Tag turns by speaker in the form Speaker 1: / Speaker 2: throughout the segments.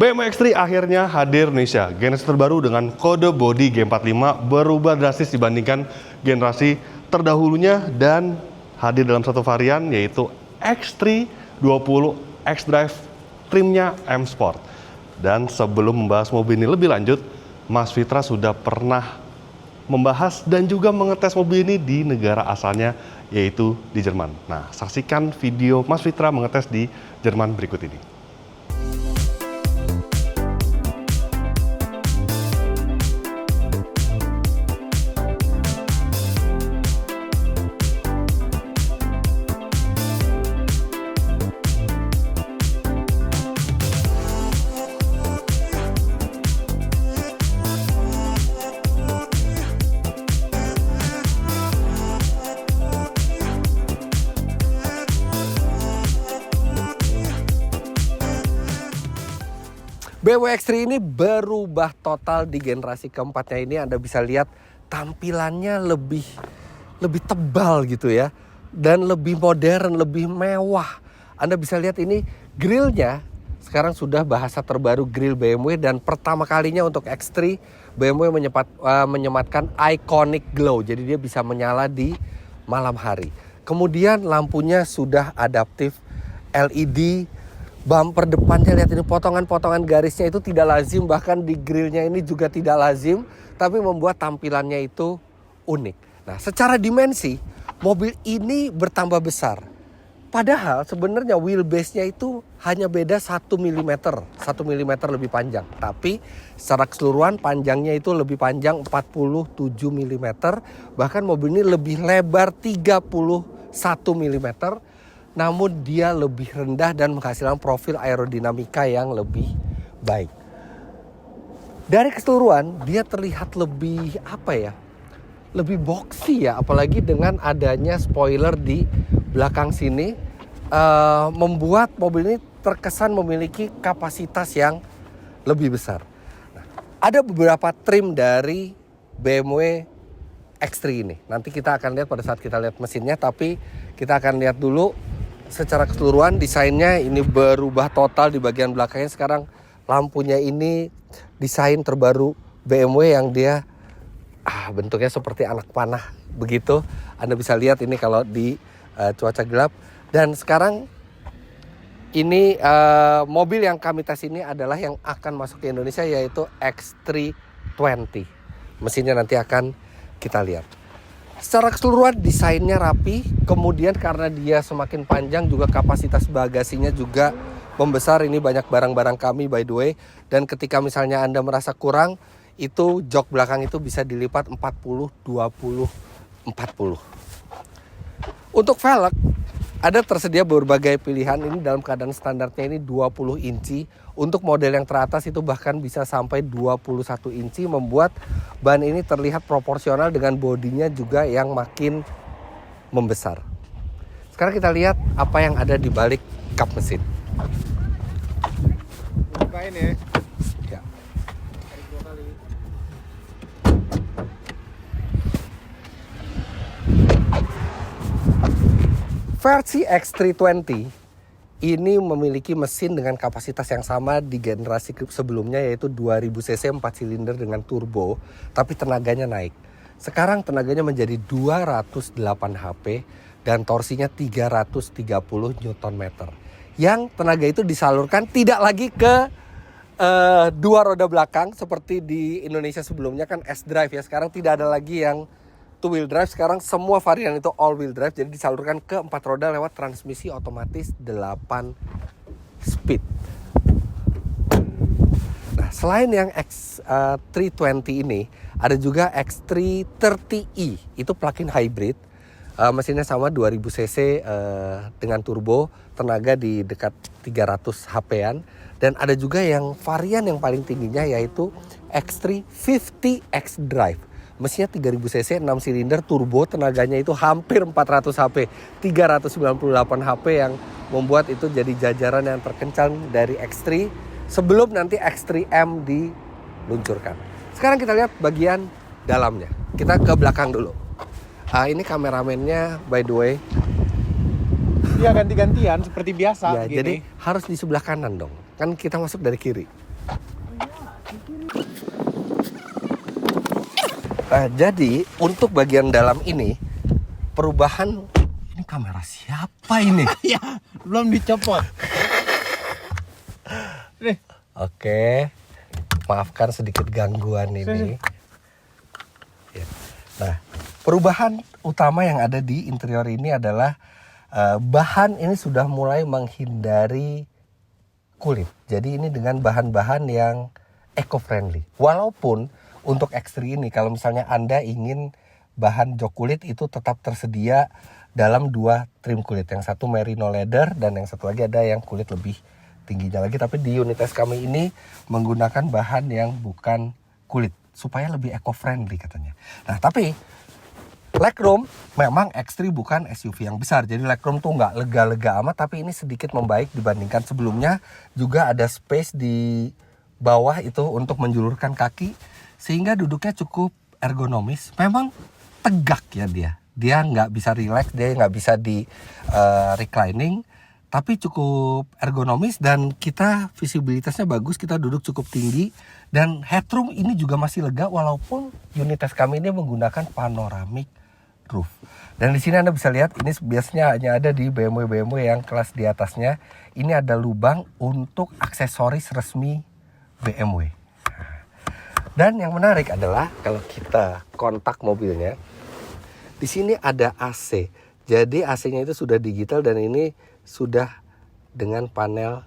Speaker 1: BMW X3 akhirnya hadir Indonesia. Generasi terbaru dengan kode bodi G45 berubah drastis dibandingkan generasi terdahulunya dan hadir dalam satu varian yaitu X3 20 X-Drive trimnya M Sport. Dan sebelum membahas mobil ini lebih lanjut, Mas Fitra sudah pernah membahas dan juga mengetes mobil ini di negara asalnya yaitu di Jerman. Nah, saksikan video Mas Fitra mengetes di Jerman berikut ini.
Speaker 2: BMW X3 ini berubah total di generasi keempatnya ini. Anda bisa lihat tampilannya lebih tebal gitu ya. Dan lebih modern, lebih mewah. Anda bisa lihat ini grillnya sekarang sudah bahasa terbaru grill BMW. Dan pertama kalinya untuk X3 BMW menyematkan iconic glow. Jadi dia bisa menyala di malam hari. Kemudian lampunya sudah adaptif LED. Bumper depannya lihat ini potongan-potongan garisnya itu tidak lazim, bahkan di grillnya ini juga tidak lazim, tapi membuat tampilannya itu unik. Nah, secara dimensi mobil ini bertambah besar. Padahal sebenarnya wheelbase-nya itu hanya beda 1 mm, 1 mm lebih panjang. Tapi secara keseluruhan panjangnya itu lebih panjang 47 mm, bahkan mobil ini lebih lebar 31 mm. Namun dia lebih rendah dan menghasilkan profil aerodinamika yang lebih baik. Dari keseluruhan dia terlihat lebih lebih boxy ya, apalagi dengan adanya spoiler di belakang sini membuat mobil ini terkesan memiliki kapasitas yang lebih besar. Nah, ada beberapa trim dari BMW X3 ini. Nanti kita akan lihat pada saat kita lihat mesinnya, tapi kita akan lihat dulu secara keseluruhan desainnya ini berubah total di bagian belakangnya. Sekarang lampunya ini desain terbaru BMW yang dia bentuknya seperti anak panah begitu. Anda bisa lihat ini kalau di cuaca gelap. Dan sekarang ini mobil yang kami tes ini adalah yang akan masuk ke Indonesia yaitu X320. Mesinnya nanti akan kita lihat. Secara keseluruhan desainnya rapi, kemudian karena dia semakin panjang juga kapasitas bagasinya juga membesar. Ini banyak barang-barang kami by the way. Dan ketika misalnya Anda merasa kurang, itu jok belakang itu bisa dilipat 40, 20, 40. Untuk velg, ada tersedia berbagai pilihan. Ini dalam keadaan standarnya ini 20 inci. Untuk model yang teratas itu bahkan bisa sampai 21 inci. Membuat ban ini terlihat proporsional dengan bodinya juga yang makin membesar. Sekarang kita lihat apa yang ada di balik kap mesin.
Speaker 3: Bukain ya.
Speaker 2: Ya. Versi X320 ini memiliki mesin dengan kapasitas yang sama di generasi sebelumnya yaitu 2000 cc 4 silinder dengan turbo, tapi tenaganya naik. Sekarang tenaganya menjadi 208 HP dan torsinya 330 Nm. Yang tenaga itu disalurkan tidak lagi ke dua roda belakang seperti di Indonesia sebelumnya kan S-Drive ya. Sekarang tidak ada lagi yang two wheel drive, sekarang semua varian itu all wheel drive, jadi disalurkan ke 4 roda lewat transmisi otomatis 8 speed. Nah, selain yang X320 ini, ada juga X330i, itu plug-in hybrid. Mesinnya sama 2000 cc dengan turbo, tenaga di dekat 300 HP-an. Dan ada juga yang varian yang paling tingginya yaitu X350 X-Drive. Mesinnya 3000 cc, 6 silinder, turbo, tenaganya itu hampir 400 HP, 398 HP yang membuat itu jadi jajaran yang terkencang dari X3 sebelum nanti X3M diluncurkan. Sekarang kita lihat bagian dalamnya. Kita ke belakang dulu. Ini kameramennya by the way.
Speaker 3: Iya ganti-gantian seperti biasa.
Speaker 2: Ya, jadi harus di sebelah kanan dong. Kan kita masuk dari kiri. Nah, jadi untuk bagian dalam ini perubahan. Ini kamera siapa ini?
Speaker 3: Ya, belum dicopot. Nih.
Speaker 2: Oke, maafkan sedikit gangguan ini. Ya. Nah, perubahan utama yang ada di interior ini adalah bahan ini sudah mulai menghindari kulit. Jadi ini dengan bahan-bahan yang eco-friendly. Walaupun untuk X3 ini kalau misalnya Anda ingin bahan jok kulit itu tetap tersedia dalam 2 trim kulit. Yang satu merino leather dan yang satu lagi ada yang kulit lebih tingginya lagi. Tapi di unit S kami ini menggunakan bahan yang bukan kulit supaya lebih eco-friendly katanya. Nah, tapi legroom memang X3 bukan SUV yang besar. Jadi legroom tuh nggak lega-lega amat, tapi ini sedikit membaik dibandingkan sebelumnya. Juga ada space di bawah itu untuk menjulurkan kaki sehingga duduknya cukup ergonomis. Memang tegak ya dia nggak bisa relax, dia nggak bisa di reclining, tapi cukup ergonomis dan kita visibilitasnya bagus, kita duduk cukup tinggi dan headroom ini juga masih lega walaupun unit S kami ini menggunakan panoramic roof. Dan di sini Anda bisa lihat ini biasanya hanya ada di BMW yang kelas di atasnya. Ini ada lubang untuk aksesoris resmi BMW. Dan yang menarik adalah kalau kita kontak mobilnya, di sini ada AC. Jadi AC-nya itu sudah digital dan ini sudah dengan panel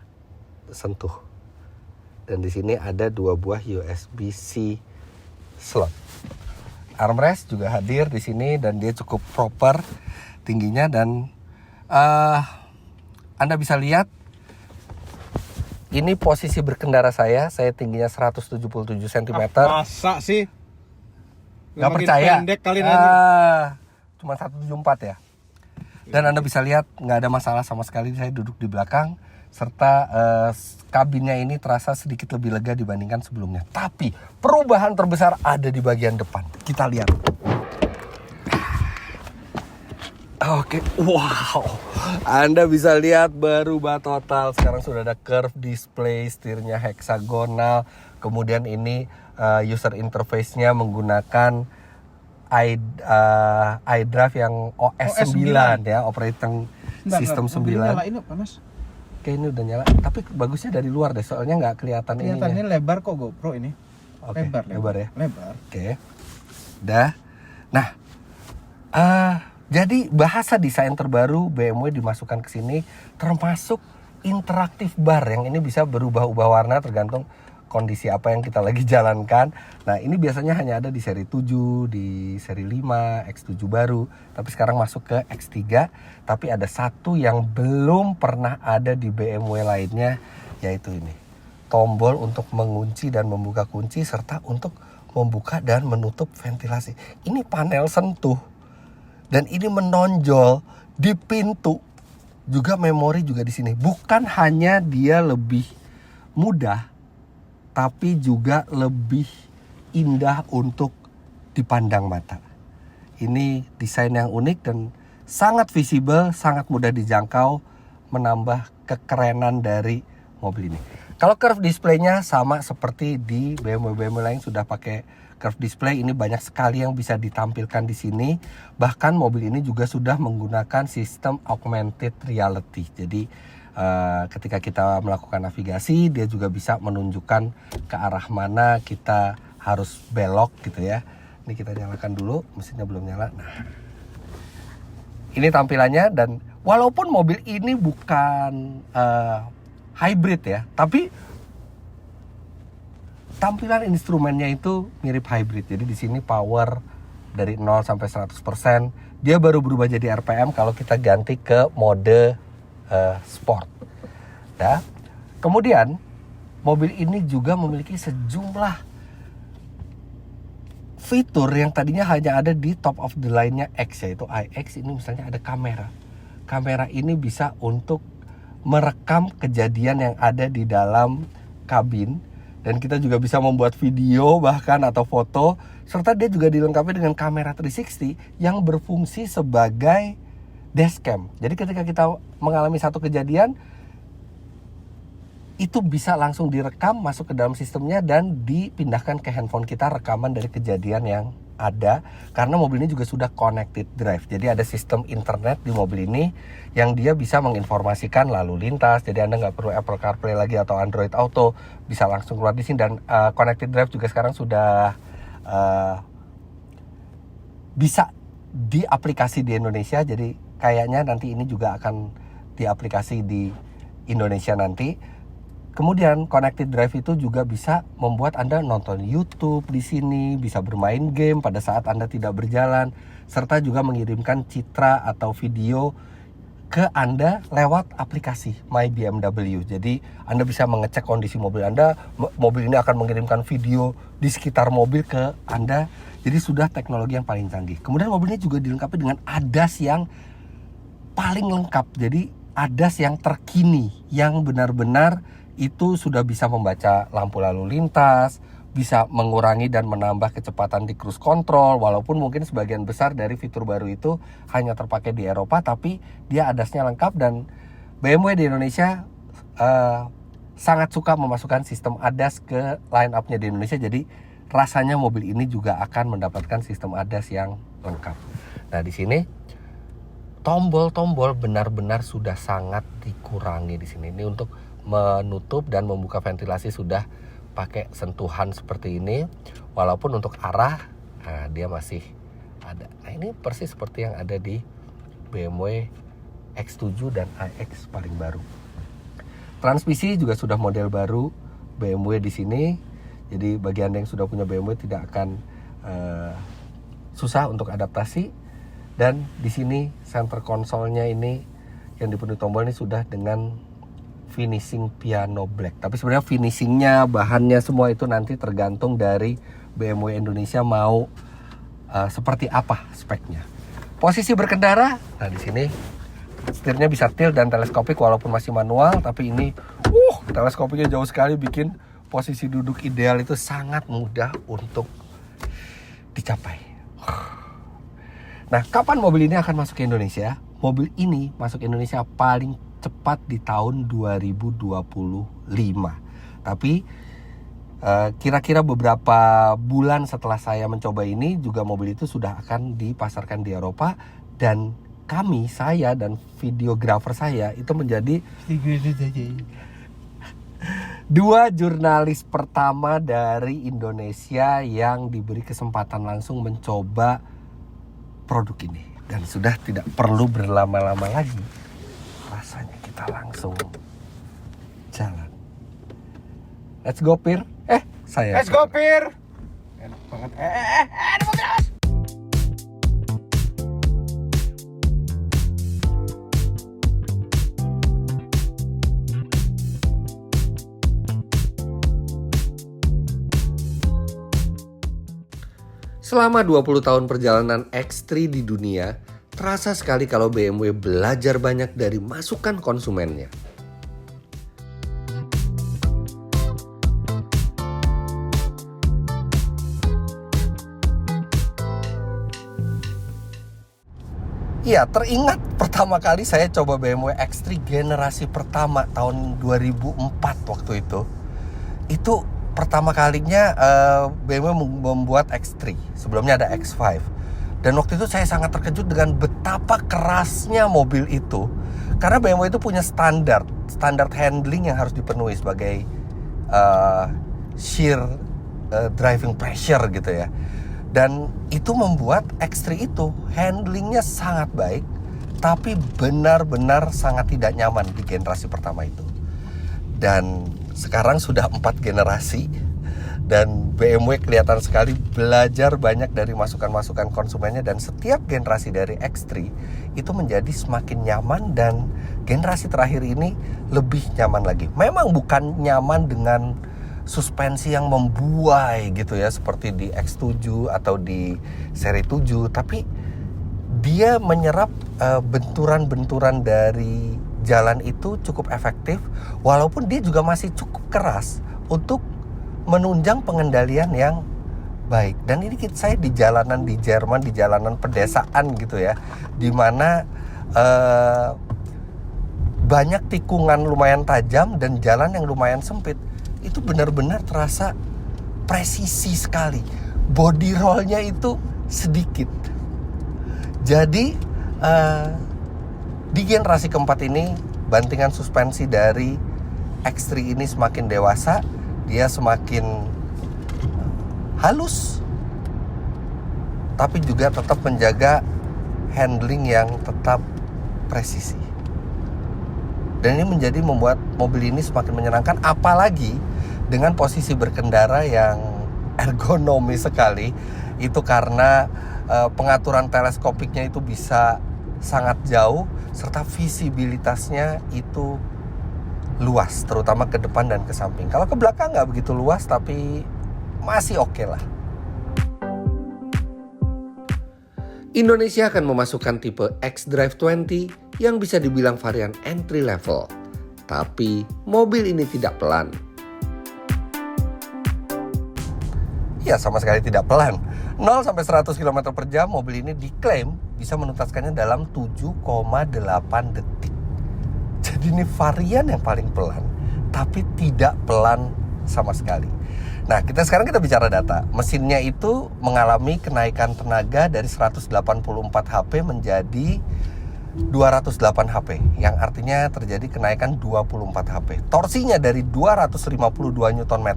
Speaker 2: sentuh. Dan di sini ada 2 buah USB-C slot. Armrest juga hadir di sini dan dia cukup proper tingginya dan Anda bisa lihat ini posisi berkendara saya tingginya 177 cm.
Speaker 3: Masa sih?
Speaker 2: Gak percaya?
Speaker 3: Pendek kali nanti.
Speaker 2: Cuma 174 ya. Dan Anda bisa lihat nggak ada masalah sama sekali. Saya duduk di belakang serta kabinnya ini terasa sedikit lebih lega dibandingkan sebelumnya. Tapi perubahan terbesar ada di bagian depan. Kita lihat. Oke, wow, Anda bisa lihat berubah total. Sekarang sudah ada curve display, setirnya heksagonal. Kemudian ini user interface-nya menggunakan iDrive yang OS 9 ya, operating system 9.
Speaker 3: Nyalain panas.
Speaker 2: Oke, ini udah nyala. Tapi bagusnya dari luar deh, soalnya nggak kelihatan ini.
Speaker 3: Kelihatannya lebar kok GoPro ini.
Speaker 2: Oke, lebar ya.
Speaker 3: Lebar.
Speaker 2: Oke, dah. Nah, jadi bahasa desain terbaru BMW dimasukkan ke sini, termasuk interaktif bar yang ini bisa berubah-ubah warna tergantung kondisi apa yang kita lagi jalankan. Nah, ini biasanya hanya ada di seri 7, di seri 5, X7 baru. Tapi sekarang masuk ke X3. Tapi ada satu yang belum pernah ada di BMW lainnya, yaitu ini. Tombol untuk mengunci dan membuka kunci, serta untuk membuka dan menutup ventilasi. Ini panel sentuh. Dan ini menonjol di pintu. Juga memori juga di sini. Bukan hanya dia lebih mudah, tapi juga lebih indah untuk dipandang mata. Ini desain yang unik dan sangat visible, sangat mudah dijangkau, menambah kekerenan dari mobil ini. Kalau curve display-nya sama seperti di BMW lain sudah pakai curve display, ini banyak sekali yang bisa ditampilkan di sini. Bahkan mobil ini juga sudah menggunakan sistem augmented reality. Jadi ketika kita melakukan navigasi, dia juga bisa menunjukkan ke arah mana kita harus belok gitu ya. Ini kita nyalakan dulu, mesinnya belum nyala. Nah, ini tampilannya dan walaupun mobil ini bukan hybrid ya, tapi tampilan instrumennya itu mirip hybrid. Jadi di sini power dari 0 sampai 100%. Dia baru berubah jadi RPM kalau kita ganti ke mode sport. Ya. Kemudian mobil ini juga memiliki sejumlah fitur yang tadinya hanya ada di top of the line-nya X, yaitu iX. Ini misalnya ada kamera. Kamera ini bisa untuk merekam kejadian yang ada di dalam kabin. Dan kita juga bisa membuat video bahkan atau foto. Serta dia juga dilengkapi dengan kamera 360 yang berfungsi sebagai dashcam. Jadi ketika kita mengalami satu kejadian, itu bisa langsung direkam masuk ke dalam sistemnya dan dipindahkan ke handphone kita rekaman dari kejadian yang ada, karena mobil ini juga sudah connected drive. Jadi ada sistem internet di mobil ini yang dia bisa menginformasikan lalu lintas. Jadi Anda nggak perlu Apple CarPlay lagi atau Android Auto, bisa langsung keluar di sini. Dan connected drive juga sekarang sudah bisa di aplikasi di Indonesia. Jadi kayaknya nanti ini juga akan di aplikasi di Indonesia nanti. Kemudian connected drive itu juga bisa membuat Anda nonton YouTube di sini, bisa bermain game pada saat Anda tidak berjalan, serta juga mengirimkan citra atau video ke Anda lewat aplikasi My BMW. Jadi Anda bisa mengecek kondisi mobil Anda, mobil ini akan mengirimkan video di sekitar mobil ke Anda. Jadi sudah teknologi yang paling canggih. Kemudian mobil ini juga dilengkapi dengan ADAS yang paling lengkap. Jadi ADAS yang terkini, yang benar-benar itu sudah bisa membaca lampu lalu lintas, bisa mengurangi dan menambah kecepatan di cruise control, walaupun mungkin sebagian besar dari fitur baru itu hanya terpakai di Eropa, tapi dia ADAS-nya lengkap. Dan BMW di Indonesia sangat suka memasukkan sistem ADAS ke line up-nya di Indonesia, jadi rasanya mobil ini juga akan mendapatkan sistem ADAS yang lengkap. Nah, di sini tombol-tombol benar-benar sudah sangat dikurangi di sini. Ini untuk menutup dan membuka ventilasi sudah pakai sentuhan seperti ini, walaupun untuk arah dia masih ada. Nah, ini persis seperti yang ada di BMW X7 dan iX paling baru. Transmisi juga sudah model baru BMW di sini. Jadi bagi Anda yang sudah punya BMW tidak akan susah untuk adaptasi. Dan di sini center konsolnya ini yang dipenuhi tombol ini sudah dengan finishing piano black. Tapi sebenarnya finishingnya, bahannya semua itu nanti tergantung dari BMW Indonesia mau seperti apa speknya. Posisi berkendara, nah di sini setirnya bisa tilt dan teleskopik walaupun masih manual, tapi ini teleskopiknya jauh sekali, bikin posisi duduk ideal itu sangat mudah untuk dicapai. Nah, kapan mobil ini akan masuk ke Indonesia? Mobil ini masuk ke Indonesia paling cepat di tahun 2025. Tapi kira-kira beberapa bulan setelah saya mencoba ini juga mobil itu sudah akan dipasarkan di Eropa. Dan saya dan videografer saya itu menjadi 2 jurnalis pertama dari Indonesia yang diberi kesempatan langsung mencoba produk ini. Dan sudah tidak perlu berlama-lama lagi, rasanya kita langsung jalan. Let's go, Pir.
Speaker 3: Let's go, Pir. Enak banget. Ada mobil awas.
Speaker 2: Selama 20 tahun perjalanan X3 di dunia, terasa sekali kalau BMW belajar banyak dari masukan konsumennya. Iya, teringat pertama kali saya coba BMW X3 generasi pertama tahun 2004 waktu itu. Itu pertama kalinya BMW membuat X3. Sebelumnya ada X5. Dan waktu itu saya sangat terkejut dengan betapa kerasnya mobil itu. Karena BMW itu punya standar handling yang harus dipenuhi sebagai sheer driving pressure gitu ya. Dan itu membuat X3 itu handlingnya sangat baik, tapi benar-benar sangat tidak nyaman di generasi pertama itu. Dan sekarang sudah 4 generasi dan BMW kelihatan sekali belajar banyak dari masukan-masukan konsumennya, dan setiap generasi dari X3 itu menjadi semakin nyaman, dan generasi terakhir ini lebih nyaman lagi. Memang bukan nyaman dengan suspensi yang membuai gitu ya seperti di X7 atau di seri 7, tapi dia menyerap benturan-benturan dari jalan itu cukup efektif, walaupun dia juga masih cukup keras untuk menunjang pengendalian yang baik. Dan ini saya di jalanan di Jerman, di jalanan pedesaan gitu ya, dimana banyak tikungan lumayan tajam dan jalan yang lumayan sempit. Itu benar-benar terasa presisi sekali. Body rollnya itu sedikit. Jadi di generasi keempat ini bantingan suspensi dari X3 ini semakin dewasa, dia semakin halus, tapi juga tetap menjaga handling yang tetap presisi. Dan ini membuat mobil ini semakin menyenangkan, apalagi dengan posisi berkendara yang ergonomis sekali. Itu karena pengaturan teleskopiknya itu bisa sangat jauh, serta visibilitasnya itu luas, terutama ke depan dan ke samping. Kalau ke belakang nggak begitu luas, tapi masih oke lah. Indonesia akan memasukkan tipe xDrive 20 yang bisa dibilang varian entry level. Tapi mobil ini tidak pelan. Ya, sama sekali tidak pelan. 0 sampai 100 km per jam mobil ini diklaim bisa menuntaskannya dalam 7,8 detik. Jadi ini varian yang paling pelan, tapi tidak pelan sama sekali. Nah, sekarang kita bicara data. Mesinnya itu mengalami kenaikan tenaga dari 184 HP menjadi 208 HP, yang artinya terjadi kenaikan 24 HP. Torsinya dari 252 Nm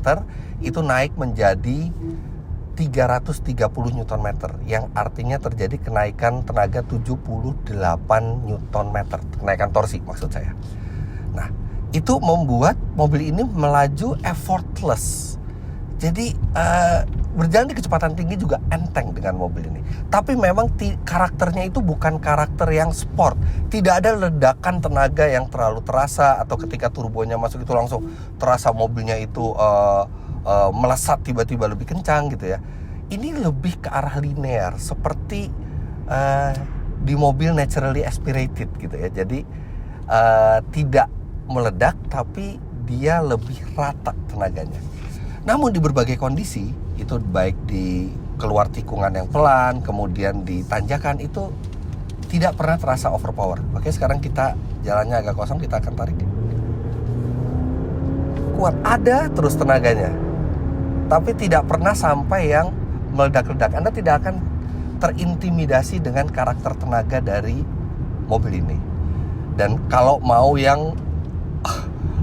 Speaker 2: itu naik menjadi 330 Nm, yang artinya terjadi kenaikan tenaga 78 Nm, kenaikan torsi maksud saya. Nah, itu membuat mobil ini melaju effortless. Jadi berjalan di kecepatan tinggi juga enteng dengan mobil ini. Tapi memang karakternya itu bukan karakter yang sport. Tidak ada ledakan tenaga yang terlalu terasa, atau ketika turbonya masuk itu langsung terasa mobilnya itu melesat tiba-tiba lebih kencang gitu ya. Ini lebih ke arah linear, seperti di mobil naturally aspirated gitu ya. Jadi tidak meledak, tapi dia lebih rata tenaganya. Namun di berbagai kondisi, itu baik di keluar tikungan yang pelan, kemudian di tanjakan, itu tidak pernah terasa overpower. Oke, sekarang kita jalannya agak kosong, kita akan tarik. Kuat, ada terus tenaganya, tapi tidak pernah sampai yang meledak-ledak. Anda tidak akan terintimidasi dengan karakter tenaga dari mobil ini. Dan kalau mau yang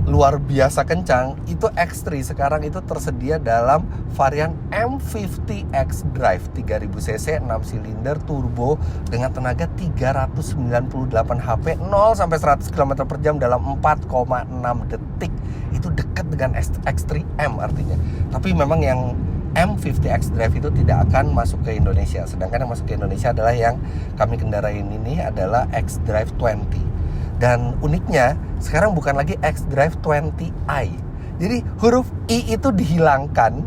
Speaker 2: luar biasa kencang, itu X3 sekarang itu tersedia dalam varian M50 xDrive 3000cc 6 silinder turbo dengan tenaga 398 HP, 0 sampai 100 km per jam dalam 4,6 detik. Itu dekat dengan X3M artinya. Tapi memang yang M50 xDrive itu tidak akan masuk ke Indonesia. Sedangkan yang masuk ke Indonesia adalah yang kami kendarain ini adalah xDrive 20. Dan uniknya sekarang bukan lagi xDrive 20i. Jadi huruf I itu dihilangkan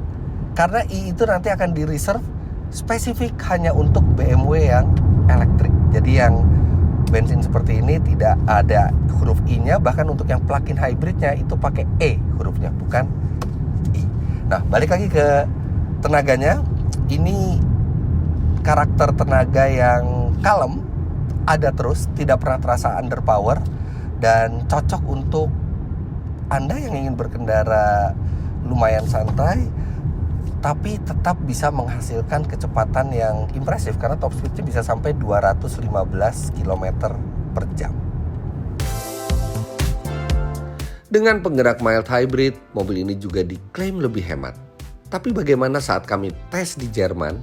Speaker 2: karena I itu nanti akan di-reserve spesifik hanya untuk BMW yang elektrik. Jadi yang bensin seperti ini tidak ada huruf I-nya, bahkan untuk yang plug-in hybridnya itu pakai E hurufnya, bukan I. Nah, balik lagi ke tenaganya. Ini karakter tenaga yang kalem, ada terus, tidak pernah terasa underpower, dan cocok untuk Anda yang ingin berkendara lumayan santai tapi tetap bisa menghasilkan kecepatan yang impresif, karena top speednya bisa sampai 215 km per jam. Dengan penggerak mild hybrid, mobil ini juga diklaim lebih hemat. Tapi bagaimana saat kami tes di Jerman?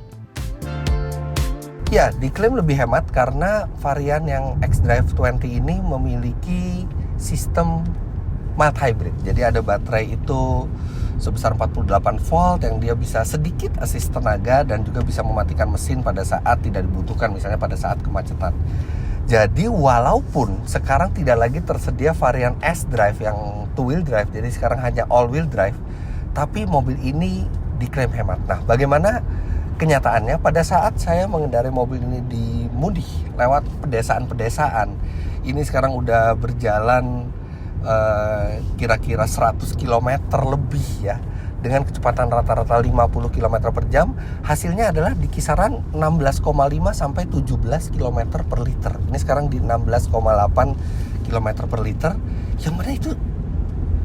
Speaker 2: Ya, diklaim lebih hemat karena varian yang xDrive 20 ini memiliki sistem mild hybrid. Jadi ada baterai itu sebesar 48 volt yang dia bisa sedikit assist tenaga dan juga bisa mematikan mesin pada saat tidak dibutuhkan, misalnya pada saat kemacetan. Jadi walaupun sekarang tidak lagi tersedia varian S-Drive yang two wheel drive, jadi sekarang hanya all wheel drive, tapi mobil ini diklaim hemat. Nah, bagaimana kenyataannya? Pada saat saya mengendarai mobil ini di Mudi lewat pedesaan-pedesaan, ini sekarang udah berjalan kira-kira 100 km lebih ya, dengan kecepatan rata-rata 50 km per jam. Hasilnya adalah di kisaran 16,5 sampai 17 km per liter. Ini sekarang di 16,8 km per liter, yang mana itu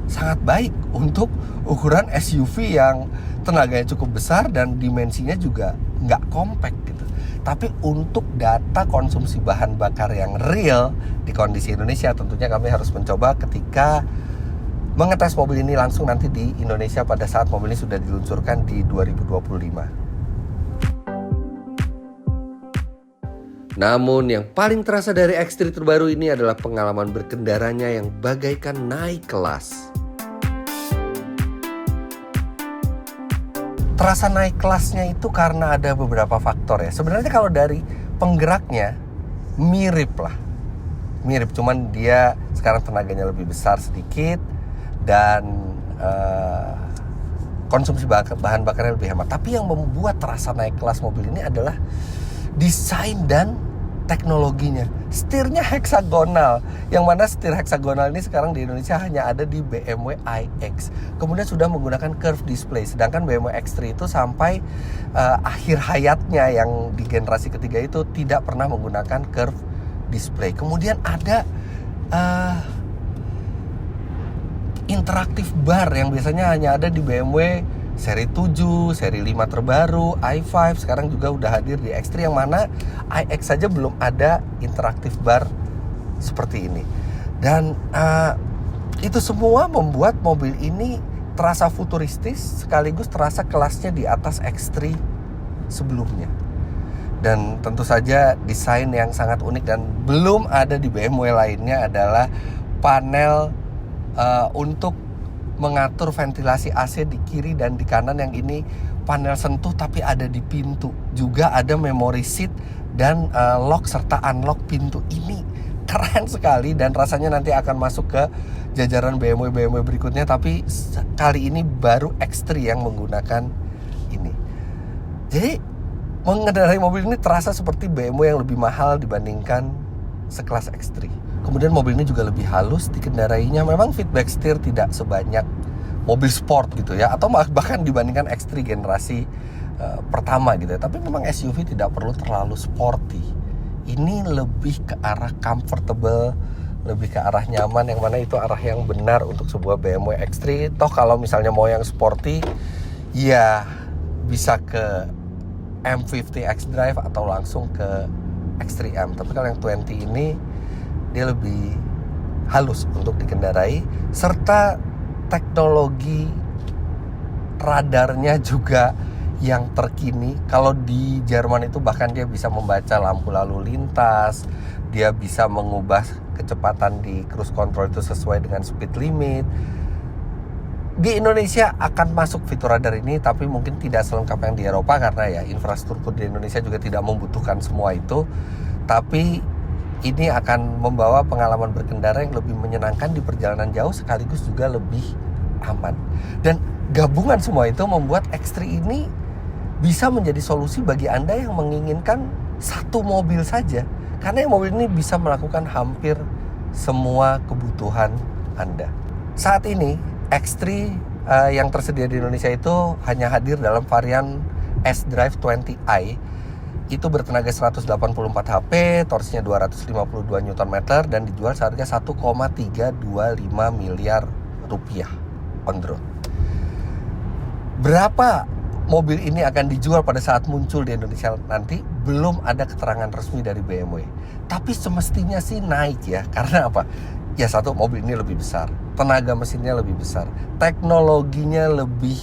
Speaker 2: sangat baik untuk ukuran SUV yang tenaganya cukup besar dan dimensinya juga nggak compact gitu. Tapi untuk data konsumsi bahan bakar yang real di kondisi Indonesia, tentunya kami harus mencoba ketika mengetes mobil ini langsung nanti di Indonesia pada saat mobil ini sudah diluncurkan di 2025. Namun yang paling terasa dari X3 terbaru ini adalah pengalaman berkendaranya yang bagaikan naik kelas. Terasa naik kelasnya itu karena ada beberapa faktor ya. Sebenarnya kalau dari penggeraknya mirip lah. Mirip, cuman dia sekarang tenaganya lebih besar sedikit dan konsumsi bahan bakarnya lebih hemat. Tapi yang membuat terasa naik kelas mobil ini adalah desain dan teknologinya. Setirnya heksagonal, yang mana setir heksagonal ini sekarang di Indonesia hanya ada di BMW iX. Kemudian sudah menggunakan curve display, sedangkan BMW X3 itu sampai akhir hayatnya yang di generasi ketiga itu tidak pernah menggunakan curve display. Kemudian ada interaktif bar yang biasanya hanya ada di BMW seri 7, seri 5 terbaru, i5 sekarang juga udah hadir di X3, yang mana iX saja belum ada interaktif bar seperti ini. Dan itu semua membuat mobil ini terasa futuristis sekaligus terasa kelasnya di atas X3 sebelumnya. Dan tentu saja desain yang sangat unik dan belum ada di BMW lainnya adalah panel untuk mengatur ventilasi AC di kiri dan di kanan, yang ini panel sentuh tapi ada di pintu. Juga ada memory seat dan lock serta unlock pintu. Ini keren sekali dan rasanya nanti akan masuk ke jajaran BMW berikutnya, tapi kali ini baru X3 yang menggunakan ini. Jadi mengendarai mobil ini terasa seperti BMW yang lebih mahal dibandingkan sekelas X3. Kemudian mobil ini juga lebih halus dikendarainya. Memang feedback setir tidak sebanyak mobil sport gitu ya, atau bahkan dibandingkan X3 generasi pertama gitu ya. Tapi memang SUV tidak perlu terlalu sporty. Ini lebih ke arah comfortable, lebih ke arah nyaman, yang mana itu arah yang benar untuk sebuah BMW X3. Toh kalau misalnya mau yang sporty, ya bisa ke M50 xDrive atau langsung ke X3M. Tapi kalau yang 20 ini dia lebih halus untuk dikendarai, serta teknologi radarnya juga yang terkini. Kalau di Jerman itu bahkan dia bisa membaca lampu lalu lintas, dia bisa mengubah kecepatan di cruise control itu sesuai dengan speed limit. Di Indonesia akan masuk fitur radar ini, tapi mungkin tidak selengkap yang di Eropa karena ya infrastruktur di Indonesia juga tidak membutuhkan semua itu. Tapi ini akan membawa pengalaman berkendara yang lebih menyenangkan di perjalanan jauh sekaligus juga lebih aman. Dan gabungan semua itu membuat X3 ini bisa menjadi solusi bagi Anda yang menginginkan satu mobil saja. Karena mobil ini bisa melakukan hampir semua kebutuhan Anda. Saat ini X3 yang tersedia di Indonesia itu hanya hadir dalam varian S-Drive 20i. Itu bertenaga 184 HP, torsinya 252 Nm dan dijual seharga 1,325 miliar rupiah on the road. Berapa mobil ini akan dijual pada saat muncul di Indonesia nanti belum ada keterangan resmi dari BMW. Tapi semestinya sih naik ya. Karena apa? Ya satu, mobil ini lebih besar, tenaga mesinnya lebih besar, teknologinya lebih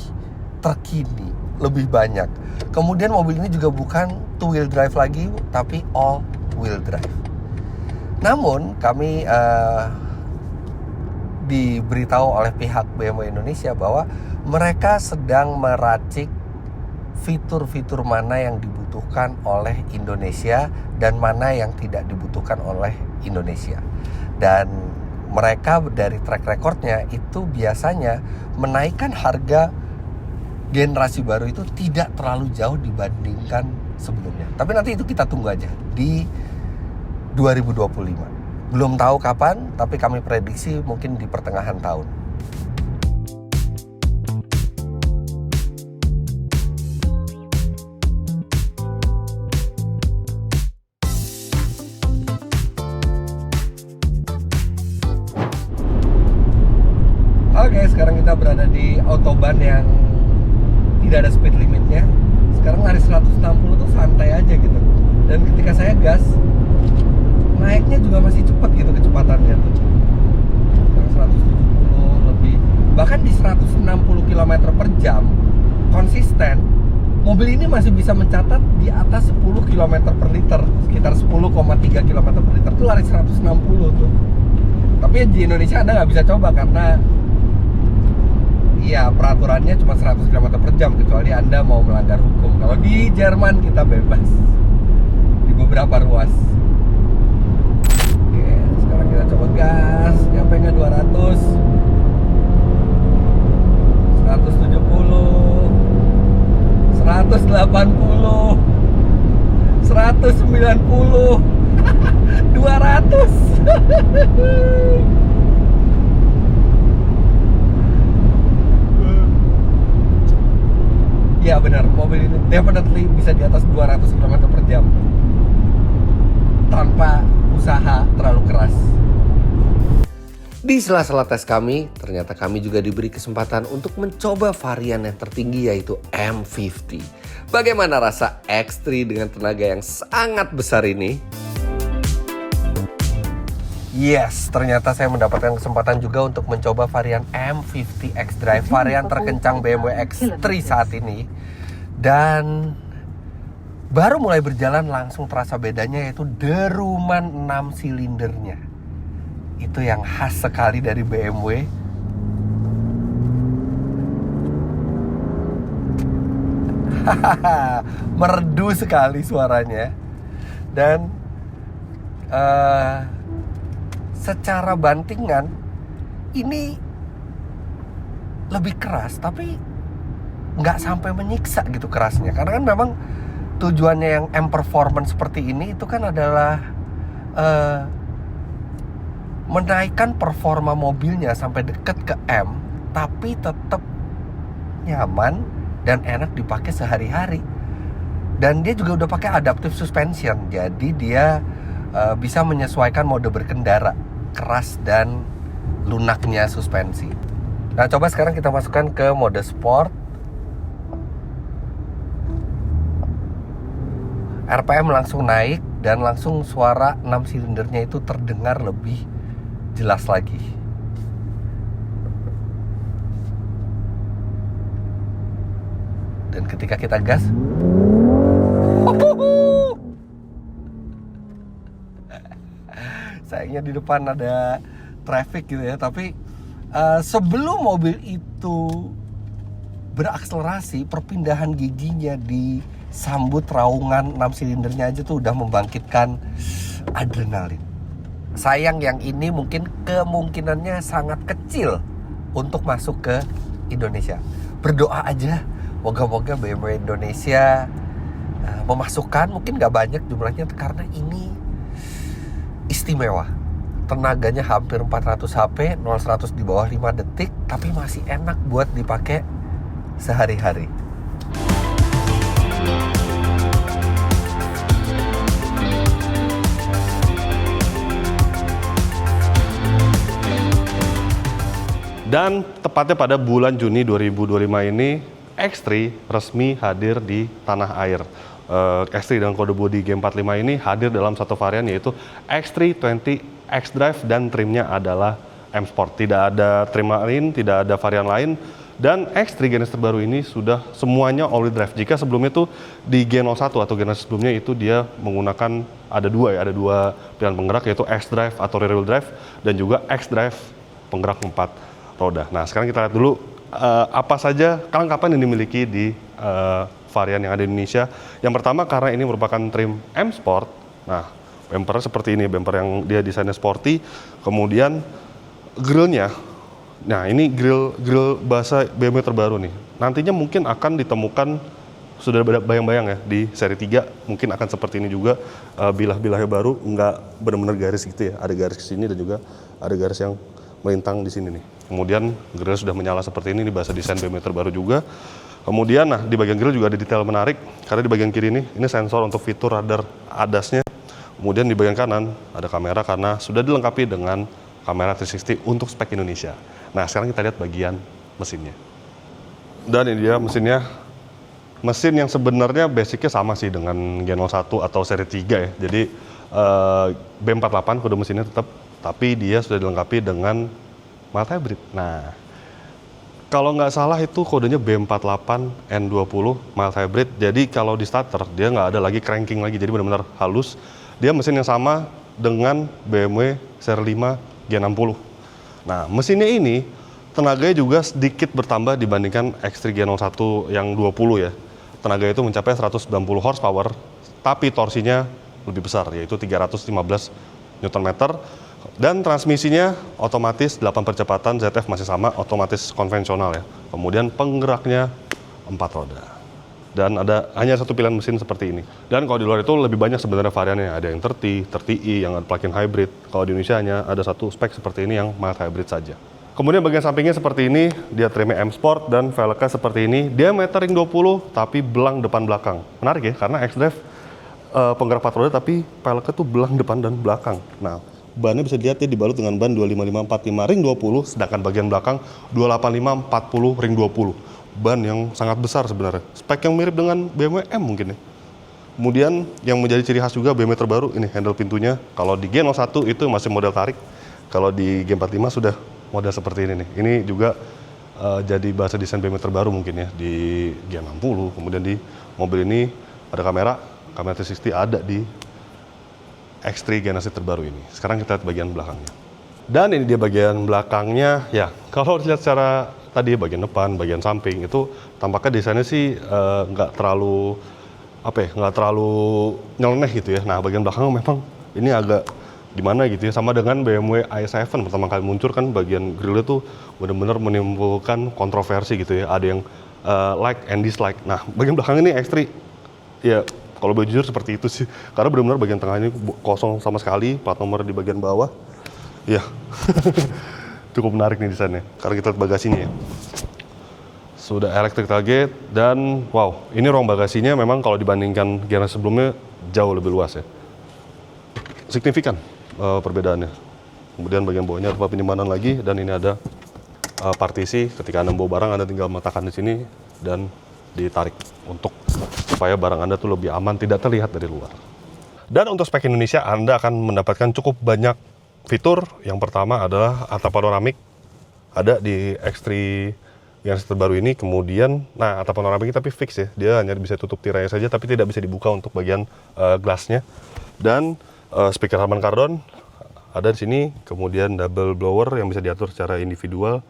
Speaker 2: terkini, lebih banyak. Kemudian mobil ini juga bukan two wheel drive lagi, tapi all wheel drive. Namun kami diberitahu oleh pihak BMW Indonesia bahwa mereka sedang meracik fitur-fitur mana yang dibutuhkan oleh Indonesia dan mana yang tidak dibutuhkan oleh Indonesia. Dan mereka dari track recordnya itu biasanya menaikkan harga generasi baru itu tidak terlalu jauh dibandingkan sebelumnya. Tapi nanti itu kita tunggu aja di 2025. Belum tahu kapan, tapi kami prediksi mungkin di pertengahan tahun. udah ada speed limitnya. Sekarang lari 160 tuh santai aja gitu. Dan ketika saya gas, naiknya juga masih cepat gitu kecepatannya tuh. Sekarang 170 lebih. Bahkan di 160 km per jam konsisten, mobil ini masih bisa mencatat di atas 10 km per liter, sekitar 10,3 km per liter tuh lari 160 tuh. Tapi di Indonesia Anda nggak bisa coba karena iya peraturannya cuma 100 km per jam kecuali Anda mau melanggar hukum. Kalau di Jerman kita bebas di beberapa ruas. Oke, sekarang kita coba gas, nyampe nggak 200, 170, 180, 190, 200. Ya benar, mobil ini definitely bisa di atas 200 km per jam tanpa usaha terlalu keras. Di sela-sela tes kami, ternyata kami juga diberi kesempatan untuk mencoba varian yang tertinggi yaitu M50. Bagaimana rasa X3 dengan tenaga yang sangat besar ini? Yes, ternyata saya mendapatkan kesempatan juga untuk mencoba varian M50 X-Drive, varian terkencang BMW X3 saat ini. Dan baru mulai berjalan langsung terasa bedanya, yaitu deruman 6 silindernya. Itu yang khas sekali dari BMW. Merdu sekali suaranya. Dan secara bantingan ini lebih keras, tapi nggak sampai menyiksa gitu kerasnya. Karena kan memang tujuannya yang M Performance seperti ini itu kan adalah menaikkan performa mobilnya sampai deket ke M, tapi tetap nyaman dan enak dipakai sehari-hari. Dan dia juga udah pakai adaptive suspension, jadi dia bisa menyesuaikan mode berkendara, keras dan lunaknya suspensi. Nah, coba sekarang kita masukkan ke mode sport. RPM langsung naik dan langsung suara 6 silindernya itu terdengar lebih jelas lagi. Dan ketika kita gas, sayangnya di depan ada traffic gitu ya. Tapi sebelum mobil itu berakselerasi, perpindahan giginya disambut raungan 6 silindernya aja tuh udah membangkitkan adrenalin. Sayang yang ini mungkin kemungkinannya sangat kecil untuk masuk ke Indonesia. Berdoa aja, moga-moga BMW Indonesia memasukkan, mungkin gak banyak jumlahnya karena ini istimewa. Tenaganya hampir 400 HP, 0-100 di bawah 5 detik, tapi masih enak buat dipakai sehari-hari.
Speaker 1: Dan tepatnya pada bulan Juni 2025 ini, X3 resmi hadir di tanah air. X3 dengan kode bodi G45 ini hadir dalam satu varian yaitu X320 X-Drive dan trimnya adalah M Sport. Tidak ada trim lain, tidak ada varian lain. Dan X3 generasi terbaru ini sudah semuanya all-wheel drive. Jika sebelumnya itu di G01 atau generasi sebelumnya itu dia menggunakan ada dua pilihan penggerak yaitu X-Drive atau rear-wheel drive dan juga X-Drive penggerak 4 roda. Nah, sekarang kita lihat dulu apa saja kelengkapan yang dimiliki di varian yang ada di Indonesia. Yang pertama, karena ini merupakan trim M Sport. Nah, bumper seperti ini, bumper yang dia desainnya sporty. Kemudian grillnya, nah ini grill bahasa BMW terbaru nih. Nantinya mungkin akan ditemukan, sudah bayang-bayang ya, di seri 3 mungkin akan seperti ini juga. Bilah-bilahnya baru, nggak benar-benar garis gitu ya. Ada garis ke sini dan juga ada garis yang melintang di sini nih. Kemudian grill sudah menyala seperti ini bahasa desain BMW terbaru juga. Kemudian nah di bagian grill juga ada detail menarik karena di bagian kiri ini sensor untuk fitur radar ADAS-nya. Kemudian di bagian kanan ada kamera karena sudah dilengkapi dengan kamera 360 untuk spek Indonesia. Nah, sekarang kita lihat bagian mesinnya. Dan ini dia mesinnya Mesin yang sebenarnya basicnya sama sih dengan G01 atau seri 3 ya. Jadi B48 kode mesinnya tetap, tapi dia sudah dilengkapi dengan mild hybrid. Nah, kalau nggak salah itu kodenya B48 N20 mild hybrid. Jadi kalau di starter dia nggak ada lagi cranking lagi, jadi benar-benar halus. Dia mesin yang sama dengan BMW seri 5 G60. Nah, mesinnya ini tenaganya juga sedikit bertambah dibandingkan X3 G01 yang 20 ya. Tenaga itu mencapai 190 horsepower, tapi torsinya lebih besar, yaitu 315 Nm. Dan transmisinya otomatis 8 percepatan, ZF masih sama, otomatis konvensional ya. Kemudian penggeraknya 4 roda. Dan ada hanya satu pilihan mesin seperti ini. Dan kalau di luar itu lebih banyak sebenarnya variannya. Ada yang 30i, yang plug-in hybrid. Kalau di Indonesia hanya ada satu spek seperti ini yang mild hybrid saja. Kemudian bagian sampingnya seperti ini, dia trimnya M Sport dan velgnya seperti ini. Diameter ring 20 tapi belang depan belakang. Menarik ya, karena X-Drive penggerak 4 roda tapi velgnya tuh belang depan dan belakang. Nah, bannya bisa dilihat ya dibalut dengan ban 255/45 ring 20, sedangkan bagian belakang 285/40 ring 20. Ban yang sangat besar sebenarnya. Spek yang mirip dengan BMW M mungkin ya. Kemudian yang menjadi ciri khas juga BMW terbaru, ini handle pintunya. Kalau di G01 itu masih model tarik. Kalau di G45 sudah model seperti ini nih. Ini juga jadi bahasa desain BMW terbaru mungkin ya di G60. Kemudian di mobil ini ada kamera 360 ada di X3 generasi terbaru ini. Sekarang kita lihat bagian belakangnya. Dan ini dia bagian belakangnya. Ya, kalau dilihat secara tadi bagian depan, bagian samping itu tampaknya desainnya sih nggak terlalu nggak terlalu nyeleneh gitu ya. Nah, bagian belakang memang ini agak gimana gitu ya, sama dengan BMW i7 pertama kali muncul kan bagian grillnya tuh benar-benar menimbulkan kontroversi gitu ya, ada yang like and dislike. Nah, bagian belakang ini X3 ya kalau boleh jujur seperti itu sih, karena benar-benar bagian tengah ini kosong sama sekali, plat nomor di bagian bawah ya. Cukup menarik nih desainnya, karena kita lihat bagasinya ya, sudah electric tailgate dan wow, ini ruang bagasinya memang kalau dibandingkan generasi sebelumnya jauh lebih luas ya, signifikan perbedaannya. Kemudian bagian bawahnya tempat penyimpanan lagi, dan ini ada partisi. Ketika Anda bawa barang, Anda tinggal meletakkan di sini dan ditarik untuk supaya barang Anda tuh lebih aman, tidak terlihat dari luar. Dan untuk spek Indonesia, Anda akan mendapatkan cukup banyak fitur. Yang pertama adalah atap panoramik, ada di X3 yang terbaru ini. Kemudian, nah atap panoramik tapi fix ya, dia hanya bisa tutup tirainya saja, tapi tidak bisa dibuka untuk bagian glassnya. Dan speaker Harman Kardon ada di sini, kemudian double blower yang bisa diatur secara individual.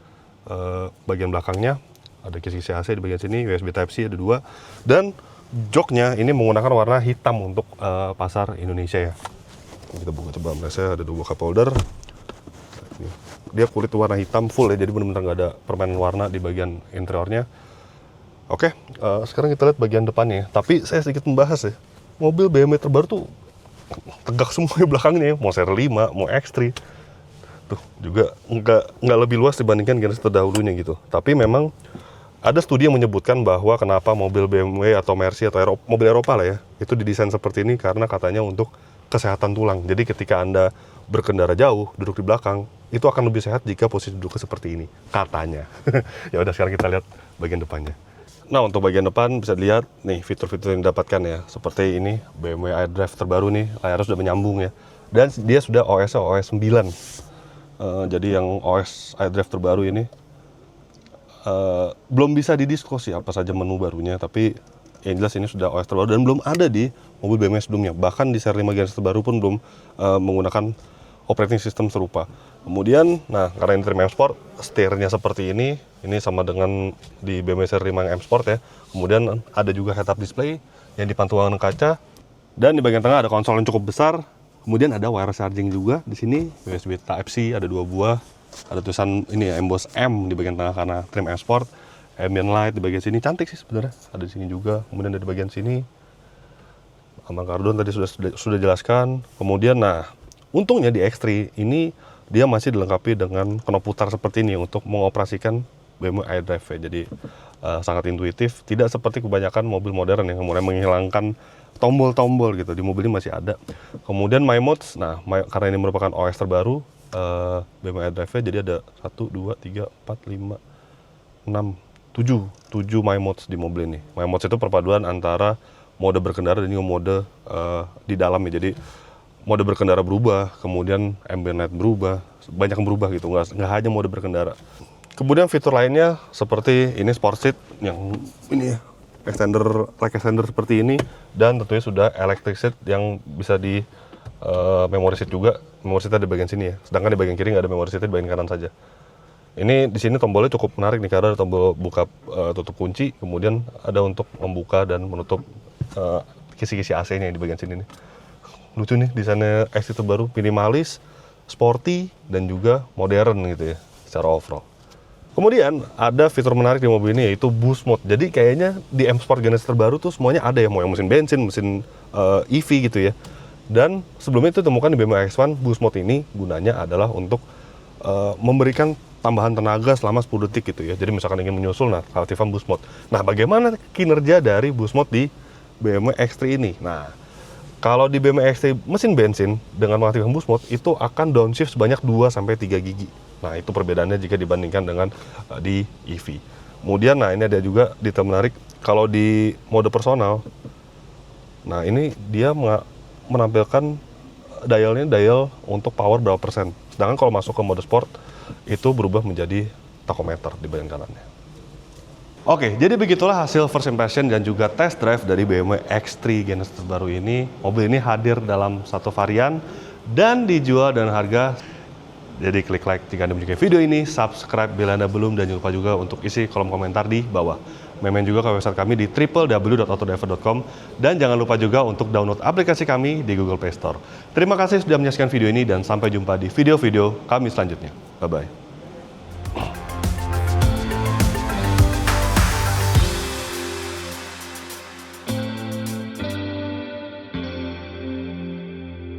Speaker 1: Bagian belakangnya ada kisi-kisi AC di bagian sini, USB Type-C ada 2, dan joknya ini menggunakan warna hitam untuk pasar Indonesia ya. Kita buka coba, saya ada 2 cup holder. Dia kulit warna hitam full ya, jadi benar-benar nggak ada permainan warna di bagian interiornya. Oke, sekarang kita lihat bagian depannya. Tapi saya sedikit membahas ya, mobil BMW terbaru tuh tegak semua di belakangnya ya. Mau seri 5, mau X3 tuh juga nggak lebih luas dibandingkan generasi terdahulunya gitu. Tapi memang ada studi yang menyebutkan bahwa kenapa mobil BMW atau Mercy atau mobil Eropa lah ya, itu didesain seperti ini karena katanya untuk kesehatan tulang. Jadi ketika Anda berkendara jauh, duduk di belakang, itu akan lebih sehat jika posisi duduknya seperti ini, katanya. Ya udah, sekarang kita lihat bagian depannya. Nah, untuk bagian depan bisa dilihat nih fitur-fitur yang didapatkan ya. Seperti ini, BMW iDrive terbaru nih, layarnya sudah menyambung ya. Dan dia sudah OS 9. Jadi yang OS iDrive terbaru ini belum bisa didiskusi apa saja menu barunya, tapi yang jelas ini sudah OS terbaru dan belum ada di mobil BMW sebelumnya. Bahkan di seri 5 generasi terbaru pun belum menggunakan operating system serupa. Kemudian, nah karena ini trim M Sport, setirnya seperti ini sama dengan di BMW seri 5 M Sport ya. Kemudian ada juga head-up display yang dipantau dengan kaca, dan di bagian tengah ada konsol yang cukup besar. Kemudian ada wireless charging juga di sini, USB Type-C ada 2 buah, ada tulisan ini ya, emboss M di bagian tengah karena trim M Sport. Ambient light di bagian sini cantik sih sebenarnya, ada di sini juga. Kemudian ada di bagian sini Harman Kardon tadi sudah jelaskan. Kemudian nah, untungnya di X3 ini dia masih dilengkapi dengan knop putar seperti ini untuk mengoperasikan BMW iDrive ya. Jadi sangat intuitif, tidak seperti kebanyakan mobil modern yang mulai menghilangkan tombol-tombol gitu. Di mobil ini masih ada. Kemudian My Modes, nah karena ini merupakan OS terbaru BMW iDrive, jadi ada 1, 2, 3, 4, 5, 6, 7 My Modes di mobil ini. My Modes itu perpaduan antara mode berkendara dan juga mode di dalamnya. Jadi mode berkendara berubah, kemudian ambient light berubah, banyak yang berubah gitu, nggak hanya mode berkendara. Kemudian fitur lainnya seperti ini sport seat yang ini ya, rack extender seperti ini, dan tentunya sudah electric seat yang bisa di memory seat juga. Memory seat di bagian sini ya, sedangkan di bagian kiri nggak ada memory seat, di bagian kanan saja. Ini di sini tombolnya cukup menarik nih karena ada tombol buka tutup kunci, kemudian ada untuk membuka dan menutup kisi-kisi AC-nya di bagian sini nih. Lucu nih desainnya XT terbaru, minimalis, sporty, dan juga modern gitu ya secara overall. Kemudian ada fitur menarik di mobil ini yaitu boost mode. Jadi kayaknya di M Sport generasi terbaru tuh semuanya ada ya, mau yang mesin bensin, mesin EV gitu ya. Dan sebelumnya itu ditemukan di BMW X1, boost mode ini gunanya adalah untuk memberikan tambahan tenaga selama 10 detik gitu ya. Jadi misalkan ingin menyusul, nah aktifkan boost mode. Nah bagaimana kinerja dari boost mode di BMW X3 ini? Nah kalau di BMW X3 mesin bensin dengan mengaktifkan boost mode itu akan downshift sebanyak 2-3 gigi. Nah itu perbedaannya jika dibandingkan dengan di EV. Kemudian nah ini ada juga detail menarik, kalau di mode personal, nah ini dia menampilkan dial untuk power berapa persen. Sedangkan kalau masuk ke mode sport itu berubah menjadi tachometer di bagian kanannya. Oke, jadi begitulah hasil first impression dan juga test drive dari BMW X3 generasi terbaru ini. Mobil ini hadir dalam satu varian dan dijual dengan harga. Jadi klik like jika Anda menyukai video ini, subscribe bila Anda belum, dan jangan lupa juga untuk isi kolom komentar di bawah. Main juga ke website kami di www.autodriver.com, dan jangan lupa juga untuk download aplikasi kami di Google Play Store. Terima kasih sudah menyaksikan video ini dan sampai jumpa di video-video kami selanjutnya. Bye-bye.